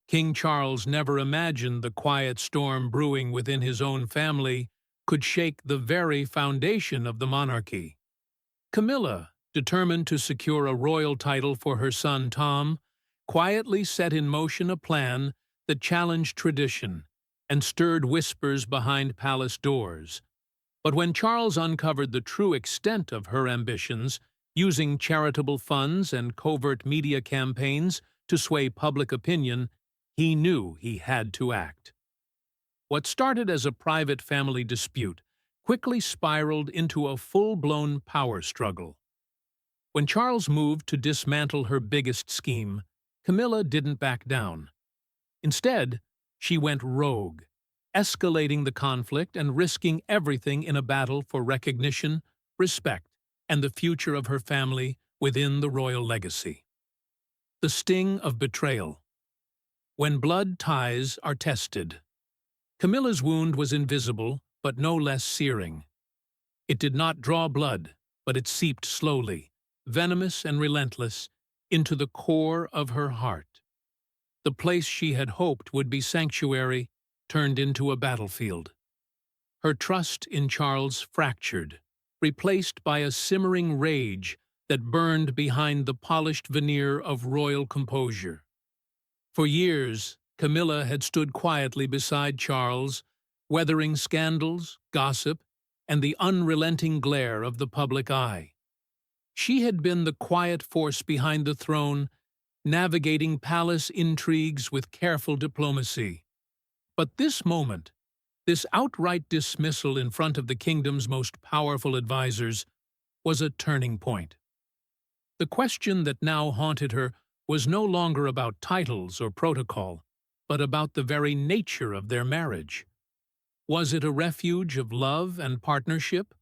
King Charles never imagined the quiet storm brewing within his own family could shake the very foundation of the monarchy. Camilla, determined to secure a royal title for her son Tom, quietly set in motion a plan that challenged tradition and stirred whispers behind palace doors. But when Charles uncovered the true extent of her ambitions, using charitable funds and covert media campaigns to sway public opinion, he knew he had to act. What started as a private family dispute quickly spiraled into a full-blown power struggle. When Charles moved to dismantle her biggest scheme, Camilla didn't back down. Instead, she went rogue, escalating the conflict and risking everything in a battle for recognition, respect, and the future of her family within the royal legacy. The sting of betrayal. When blood ties are tested. Camilla's wound was invisible, but no less searing. It did not draw blood, but it seeped slowly, venomous and relentless, into the core of her heart. The place she had hoped would be sanctuary turned into a battlefield. Her trust in Charles fractured, replaced by a simmering rage that burned behind the polished veneer of royal composure. For years, Camilla had stood quietly beside Charles, weathering scandals, gossip, and the unrelenting glare of the public eye. She had been the quiet force behind the throne, navigating palace intrigues with careful diplomacy. But this moment, this outright dismissal in front of the kingdom's most powerful advisors, was a turning point. The question that now haunted her was no longer about titles or protocol, but about the very nature of their marriage. Was it a refuge of love and partnership,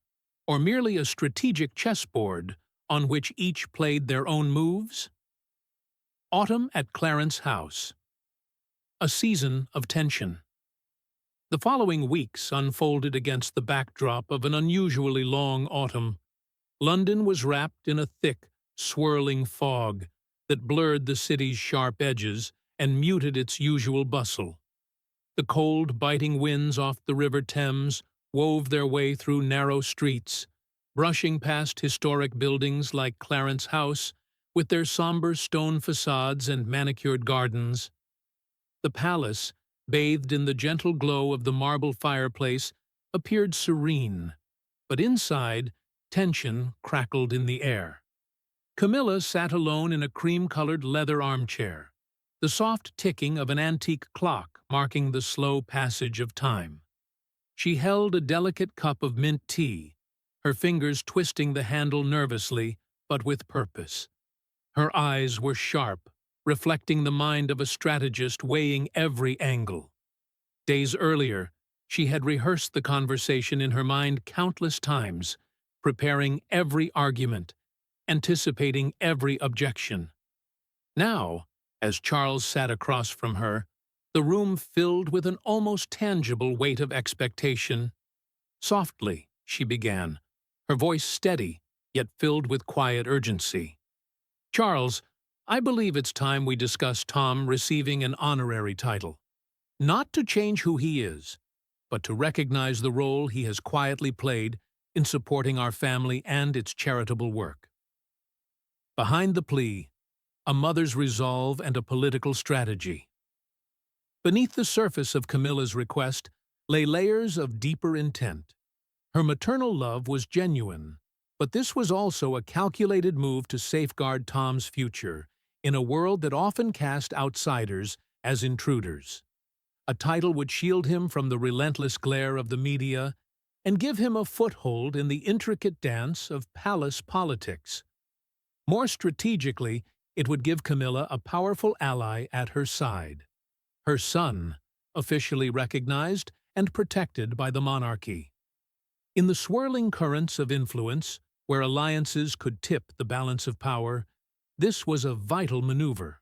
or merely a strategic chessboard on which each played their own moves? Autumn at Clarence House. A season of tension. The following weeks unfolded against the backdrop of an unusually long autumn. London was wrapped in a thick, swirling fog that blurred the city's sharp edges and muted its usual bustle. The cold, biting winds off the River Thames wove their way through narrow streets, brushing past historic buildings like Clarence House with their somber stone facades and manicured gardens. The palace, bathed in the gentle glow of the marble fireplace, appeared serene, but inside, tension crackled in the air. Camilla sat alone in a cream-colored leather armchair, the soft ticking of an antique clock marking the slow passage of time. She held a delicate cup of mint tea, her fingers twisting the handle nervously, but with purpose. Her eyes were sharp, reflecting the mind of a strategist weighing every angle. Days earlier, she had rehearsed the conversation in her mind countless times, preparing every argument, anticipating every objection. Now, as Charles sat across from her, the room filled with an almost tangible weight of expectation. Softly, she began, her voice steady, yet filled with quiet urgency. "Charles, I believe it's time we discuss Tom receiving an honorary title. Not to change who he is, but to recognize the role he has quietly played in supporting our family and its charitable work." Behind the plea, a mother's resolve and a political strategy. Beneath the surface of Camilla's request lay layers of deeper intent. Her maternal love was genuine, but this was also a calculated move to safeguard Tom's future in a world that often cast outsiders as intruders. A title would shield him from the relentless glare of the media and give him a foothold in the intricate dance of palace politics. More strategically, it would give Camilla a powerful ally at her side. Her son, officially recognized and protected by the monarchy. In the swirling currents of influence, where alliances could tip the balance of power, this was a vital maneuver.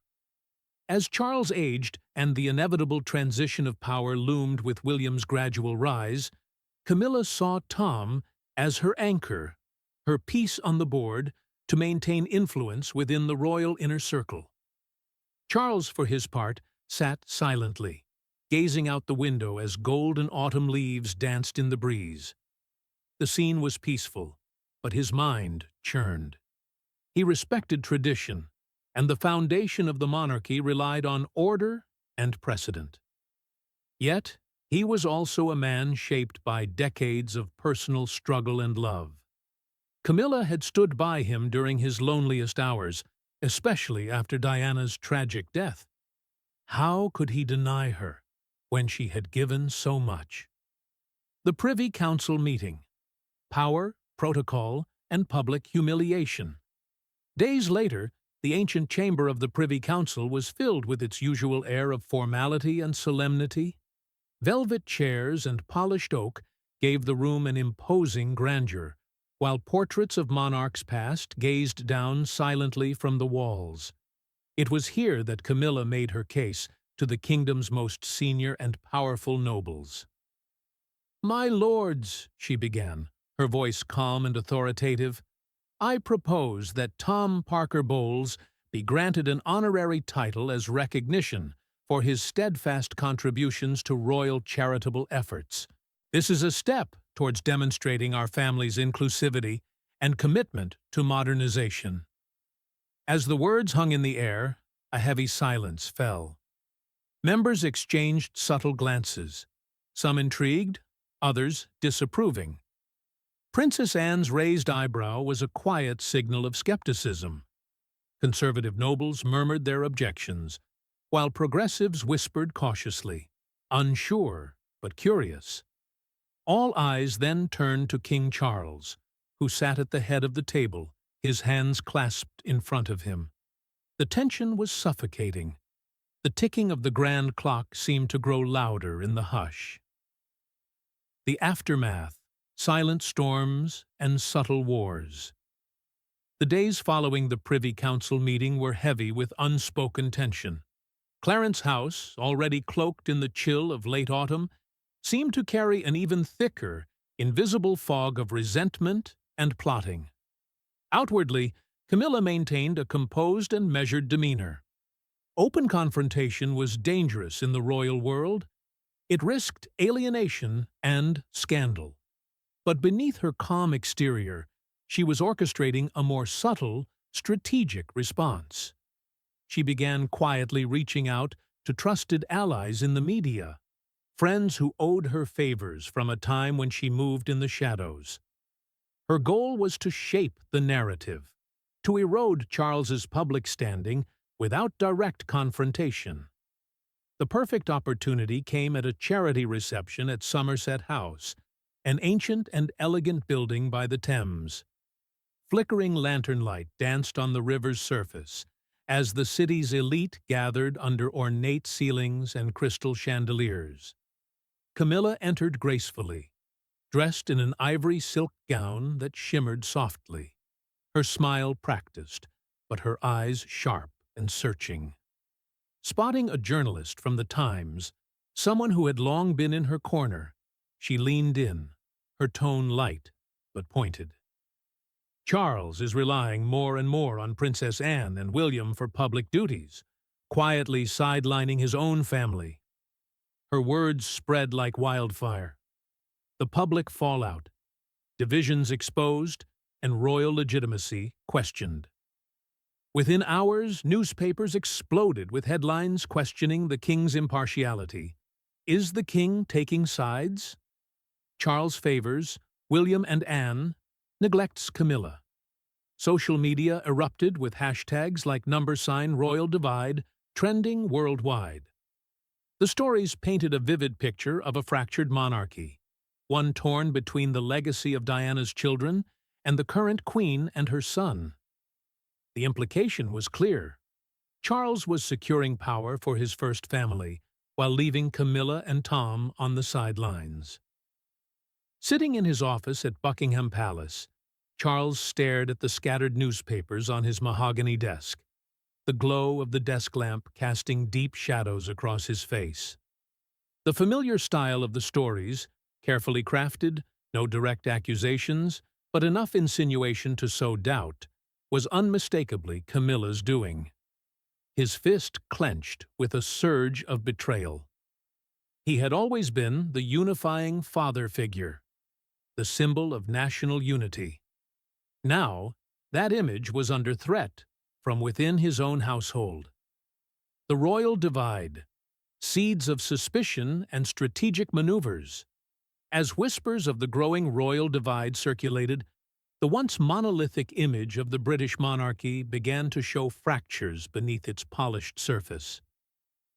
As Charles aged and the inevitable transition of power loomed with William's gradual rise, Camilla saw Tom as her anchor, her piece on the board, to maintain influence within the royal inner circle. Charles, for his part, sat silently, gazing out the window as golden autumn leaves danced in the breeze. The scene was peaceful, but his mind churned. He respected tradition, and the foundation of the monarchy relied on order and precedent. Yet, he was also a man shaped by decades of personal struggle and love. Camilla had stood by him during his loneliest hours, especially after Diana's tragic death. How could he deny her when she had given so much? The Privy Council meeting. Power, protocol, and public humiliation. Days later, the ancient chamber of the Privy Council was filled with its usual air of formality and solemnity. Velvet chairs and polished oak gave the room an imposing grandeur, while portraits of monarchs past gazed down silently from the walls. It was here that Camilla made her case to the kingdom's most senior and powerful nobles. "My lords," she began, her voice calm and authoritative, "I propose that Tom Parker Bowles be granted an honorary title as recognition for his steadfast contributions to royal charitable efforts. This is a step towards demonstrating our family's inclusivity and commitment to modernization." As the words hung in the air, a heavy silence fell. Members exchanged subtle glances, some intrigued, others disapproving. Princess Anne's raised eyebrow was a quiet signal of skepticism. Conservative nobles murmured their objections, while progressives whispered cautiously, unsure but curious. All eyes then turned to King Charles, who sat at the head of the table, his hands clasped in front of him. The tension was suffocating. The ticking of the grand clock seemed to grow louder in the hush. The aftermath, silent storms and subtle wars. The days following the Privy Council meeting were heavy with unspoken tension. Clarence House, already cloaked in the chill of late autumn, seemed to carry an even thicker, invisible fog of resentment and plotting. Outwardly, Camilla maintained a composed and measured demeanor. Open confrontation was dangerous in the royal world. It risked alienation and scandal. But beneath her calm exterior, she was orchestrating a more subtle, strategic response. She began quietly reaching out to trusted allies in the media, friends who owed her favors from a time when she moved in the shadows. Her goal was to shape the narrative, to erode Charles's public standing without direct confrontation. The perfect opportunity came at a charity reception at Somerset House, an ancient and elegant building by the Thames. Flickering lantern light danced on the river's surface as the city's elite gathered under ornate ceilings and crystal chandeliers. Camilla entered gracefully, dressed in an ivory silk gown that shimmered softly, her smile practiced, but her eyes sharp and searching. Spotting a journalist from the Times, someone who had long been in her corner, she leaned in, her tone light but pointed. "Charles is relying more and more on Princess Anne and William for public duties, quietly sidelining his own family." Her words spread like wildfire. The public fallout, divisions exposed, and royal legitimacy questioned. Within hours, newspapers exploded with headlines questioning the king's impartiality. Is the king taking sides? Charles favors William and Anne, neglects Camilla. Social media erupted with hashtags like #royal divide, trending worldwide. The stories painted a vivid picture of a fractured monarchy, one torn between the legacy of Diana's children and the current queen and her son. The implication was clear. Charles was securing power for his first family, while leaving Camilla and Tom on the sidelines. Sitting in his office at Buckingham Palace, Charles stared at the scattered newspapers on his mahogany desk, the glow of the desk lamp casting deep shadows across his face. The familiar style of the stories, carefully crafted, no direct accusations, but enough insinuation to sow doubt, was unmistakably Camilla's doing. his fist clenched with a surge of betrayal. He had always been the unifying father figure, the symbol of national unity. Now, that image was under threat from within his own household. The royal divide, seeds of suspicion and strategic maneuvers. As whispers of the growing royal divide circulated, the once monolithic image of the British monarchy began to show fractures beneath its polished surface.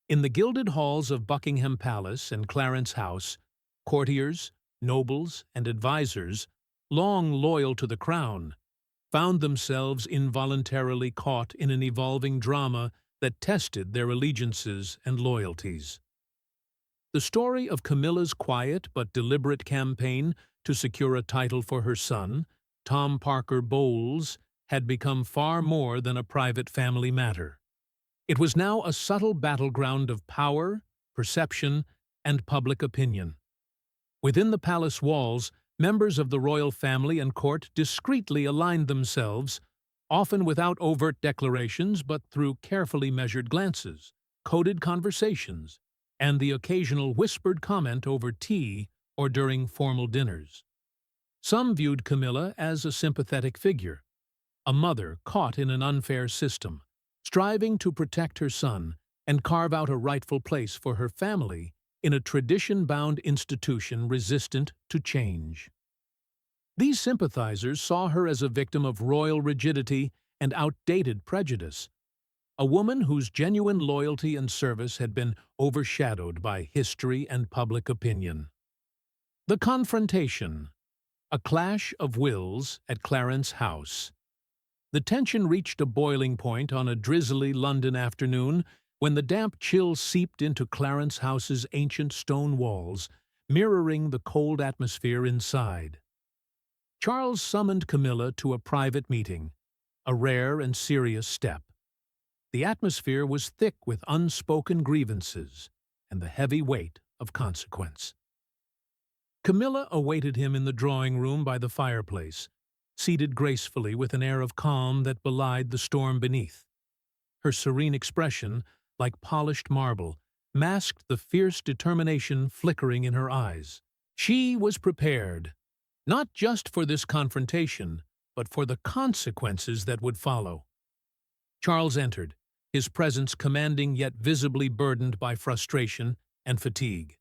In the gilded halls of Buckingham Palace and Clarence House, courtiers, nobles, and advisers, long loyal to the crown, found themselves involuntarily caught in an evolving drama that tested their allegiances and loyalties. The story of Camilla's quiet but deliberate campaign to secure a title for her son, Tom Parker Bowles, had become far more than a private family matter. It was now a subtle battleground of power, perception, and public opinion. Within the palace walls, members of the royal family and court discreetly aligned themselves, often without overt declarations but through carefully measured glances, coded conversations, and the occasional whispered comment over tea or during formal dinners. Some viewed Camilla as a sympathetic figure, a mother caught in an unfair system, striving to protect her son and carve out a rightful place for her family in a tradition-bound institution resistant to change. These sympathizers saw her as a victim of royal rigidity and outdated prejudice, a woman whose genuine loyalty and service had been overshadowed by history and public opinion. The confrontation, a clash of wills at Clarence House. The tension reached a boiling point on a drizzly London afternoon when the damp chill seeped into Clarence House's ancient stone walls, mirroring the cold atmosphere inside. Charles summoned Camilla to a private meeting, a rare and serious step. The atmosphere was thick with unspoken grievances and the heavy weight of consequence. Camilla awaited him in the drawing-room by the fireplace, seated gracefully with an air of calm that belied the storm beneath. Her serene expression, like polished marble, masked the fierce determination flickering in her eyes. She was prepared, not just for this confrontation, but for the consequences that would follow. Charles entered, his presence commanding yet visibly burdened by frustration and fatigue.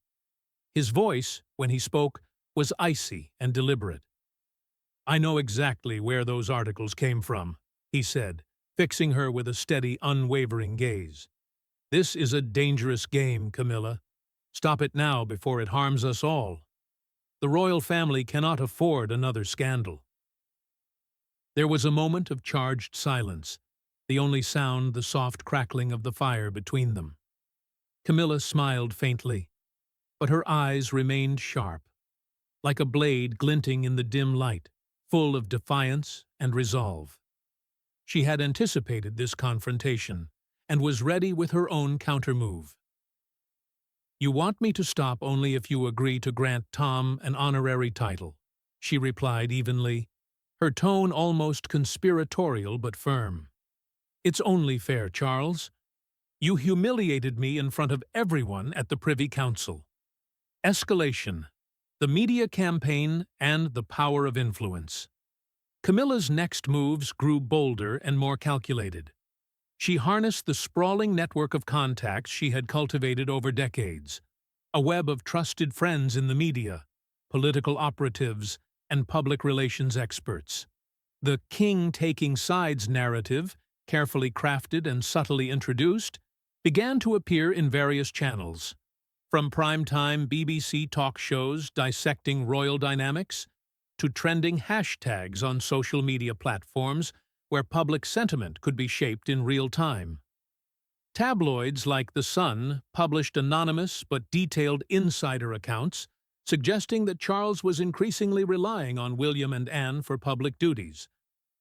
His voice, when he spoke, was icy and deliberate. "I know exactly where those articles came from," he said, fixing her with a steady, unwavering gaze. "This is a dangerous game, Camilla. Stop it now before it harms us all. The royal family cannot afford another scandal." There was a moment of charged silence, the only sound the soft crackling of the fire between them. Camilla smiled faintly, but her eyes remained sharp, like a blade glinting in the dim light, full of defiance and resolve. She had anticipated this confrontation and was ready with her own countermove. "You want me to stop only if you agree to grant Tom an honorary title," she replied evenly, her tone almost conspiratorial but firm. "It's only fair, Charles. You humiliated me in front of everyone at the Privy Council." Escalation, the media campaign, and the power of influence. Camilla's next moves grew bolder and more calculated. She harnessed the sprawling network of contacts she had cultivated over decades, a web of trusted friends in the media, political operatives, and public relations experts. The king taking sides narrative, carefully crafted and subtly introduced, began to appear in various channels. From primetime BBC talk shows dissecting royal dynamics, to trending hashtags on social media platforms where public sentiment could be shaped in real time. Tabloids like The Sun published anonymous but detailed insider accounts, suggesting that Charles was increasingly relying on William and Anne for public duties,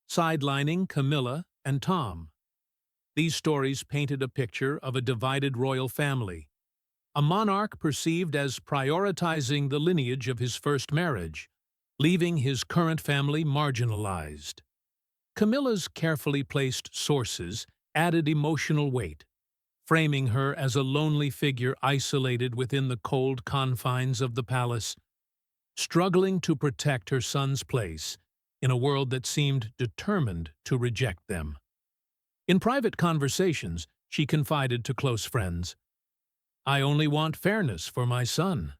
sidelining Camilla and Tom. These stories painted a picture of a divided royal family, a monarch perceived as prioritizing the lineage of his first marriage, leaving his current family marginalized. Camilla's carefully placed sources added emotional weight, framing her as a lonely figure isolated within the cold confines of the palace, struggling to protect her son's place in a world that seemed determined to reject them. In private conversations, she confided to close friends, "I only want fairness for my son."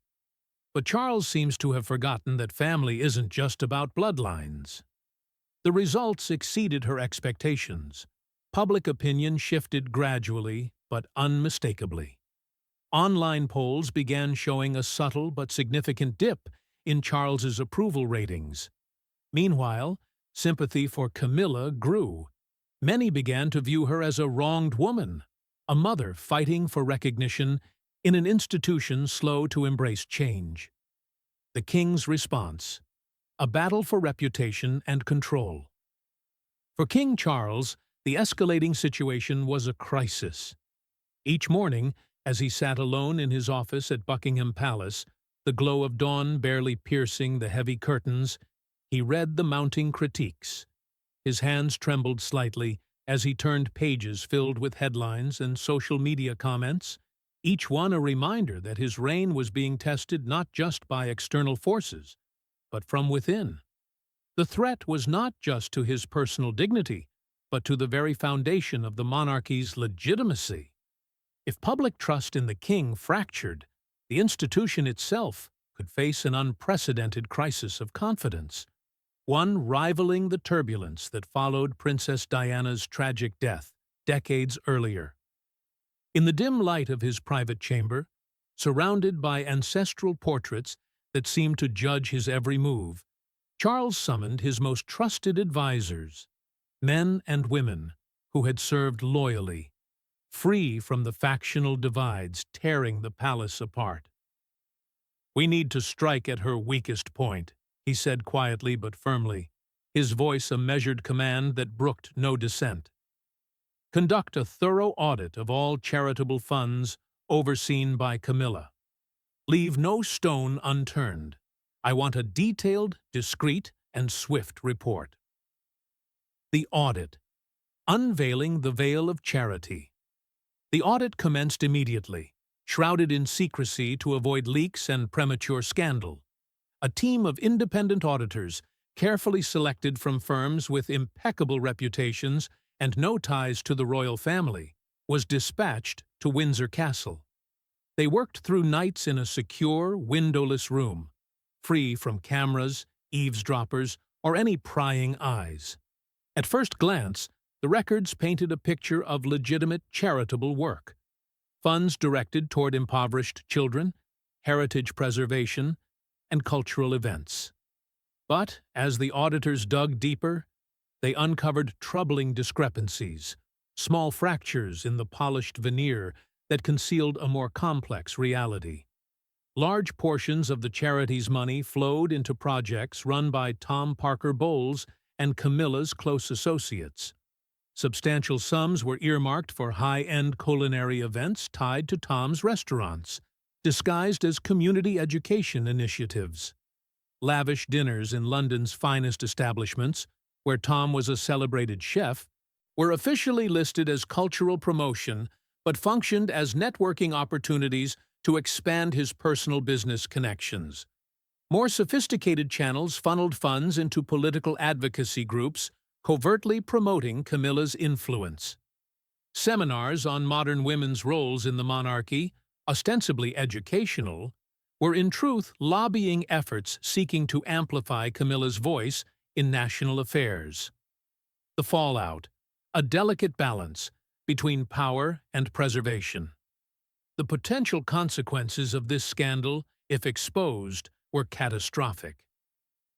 But Charles seems to have forgotten that family isn't just about bloodlines. The results exceeded her expectations. Public opinion shifted gradually but unmistakably. Online polls began showing a subtle but significant dip in Charles's approval ratings. Meanwhile, sympathy for Camilla grew. Many began to view her as a wronged woman, a mother fighting for recognition in an institution slow to embrace change. The king's response: a battle for reputation and control. For King Charles, the escalating situation was a crisis. Each morning, as he sat alone in his office at Buckingham Palace, the glow of dawn barely piercing the heavy curtains, he read the mounting critiques. His hands trembled slightly as he turned pages filled with headlines and social media comments, each one a reminder that his reign was being tested not just by external forces, but from within. The threat was not just to his personal dignity, but to the very foundation of the monarchy's legitimacy. If public trust in the king fractured, the institution itself could face an unprecedented crisis of confidence, one rivaling the turbulence that followed Princess Diana's tragic death decades earlier. In the dim light of his private chamber, surrounded by ancestral portraits that seemed to judge his every move, Charles summoned his most trusted advisers, men and women who had served loyally, free from the factional divides tearing the palace apart. "We need to strike at her weakest point," he said quietly but firmly, his voice a measured command that brooked no dissent. "Conduct a thorough audit of all charitable funds overseen by Camilla. Leave no stone unturned. I want a detailed, discreet, and swift report." The audit. Unveiling the veil of charity. The audit commenced immediately, shrouded in secrecy to avoid leaks and premature scandal. A team of independent auditors, carefully selected from firms with impeccable reputations and no ties to the royal family, was dispatched to Windsor Castle. They worked through nights in a secure, windowless room, free from cameras, eavesdroppers, or any prying eyes. At first glance, the records painted a picture of legitimate charitable work. Funds directed toward impoverished children, heritage preservation, and cultural events. But as the auditors dug deeper, they uncovered troubling discrepancies, small fractures in the polished veneer that concealed a more complex reality. Large portions of the charity's money flowed into projects run by Tom Parker Bowles and Camilla's close associates. Substantial sums were earmarked for high-end culinary events tied to Tom's restaurants, disguised as community education initiatives. Lavish dinners in London's finest establishments, where Tom was a celebrated chef, were officially listed as cultural promotion but functioned as networking opportunities to expand his personal business connections. More sophisticated channels funneled funds into political advocacy groups, covertly promoting Camilla's influence. Seminars on modern women's roles in the monarchy, ostensibly educational, were in truth lobbying efforts seeking to amplify Camilla's voice in national affairs. The fallout: a delicate balance between power and preservation. The potential consequences of this scandal, if exposed, were catastrophic.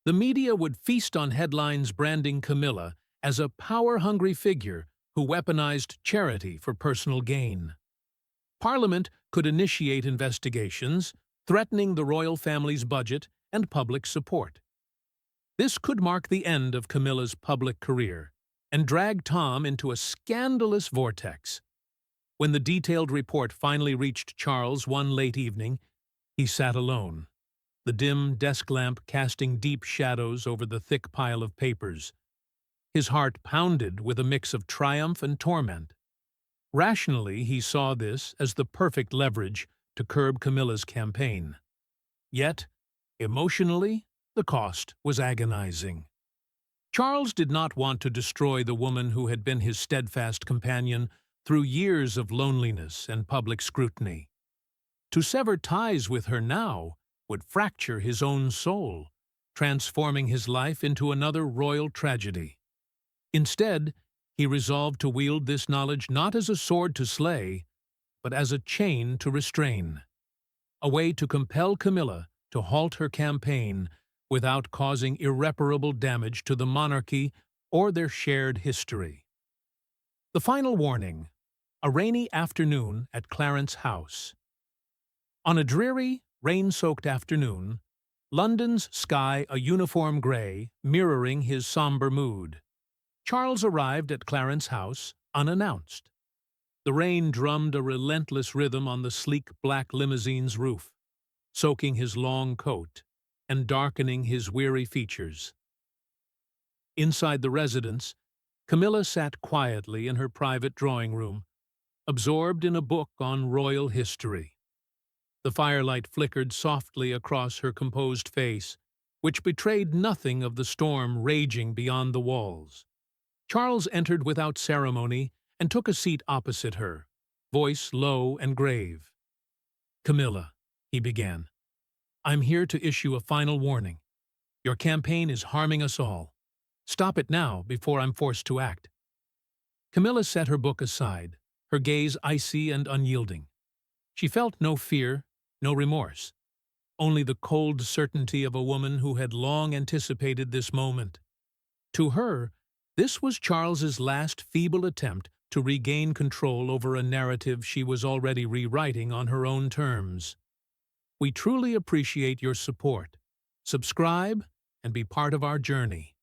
The media would feast on headlines branding Camilla as a power-hungry figure who weaponized charity for personal gain. Parliament could initiate investigations, threatening the royal family's budget and public support. This could mark the end of Camilla's public career and drag Tom into a scandalous vortex. When the detailed report finally reached Charles one late evening, he sat alone, the dim desk lamp casting deep shadows over the thick pile of papers. His heart pounded with a mix of triumph and torment. Rationally, he saw this as the perfect leverage to curb Camilla's campaign. Yet, emotionally, the cost was agonizing. Charles did not want to destroy the woman who had been his steadfast companion through years of loneliness and public scrutiny. To sever ties with her now would fracture his own soul, transforming his life into another royal tragedy. Instead, he resolved to wield this knowledge not as a sword to slay, but as a chain to restrain, a way to compel Camilla to halt her campaign without causing irreparable damage to the monarchy or their shared history. The final warning: a rainy afternoon at Clarence House. On a dreary, rain-soaked afternoon, London's sky a uniform grey, mirroring his somber mood, Charles arrived at Clarence House unannounced. The rain drummed a relentless rhythm on the sleek black limousine's roof, soaking his long coat and darkening his weary features. Inside the residence, Camilla sat quietly in her private drawing room, absorbed in a book on royal history. The firelight flickered softly across her composed face, which betrayed nothing of the storm raging beyond the walls. Charles entered without ceremony and took a seat opposite her, voice low and grave. "Camilla," he began, "I'm here to issue a final warning. Your campaign is harming us all. Stop it now before I'm forced to act." Camilla set her book aside, her gaze icy and unyielding. She felt no fear, no remorse, only the cold certainty of a woman who had long anticipated this moment. To her, this was Charles's last feeble attempt to regain control over a narrative she was already rewriting on her own terms. We truly appreciate your support. Subscribe and be part of our journey.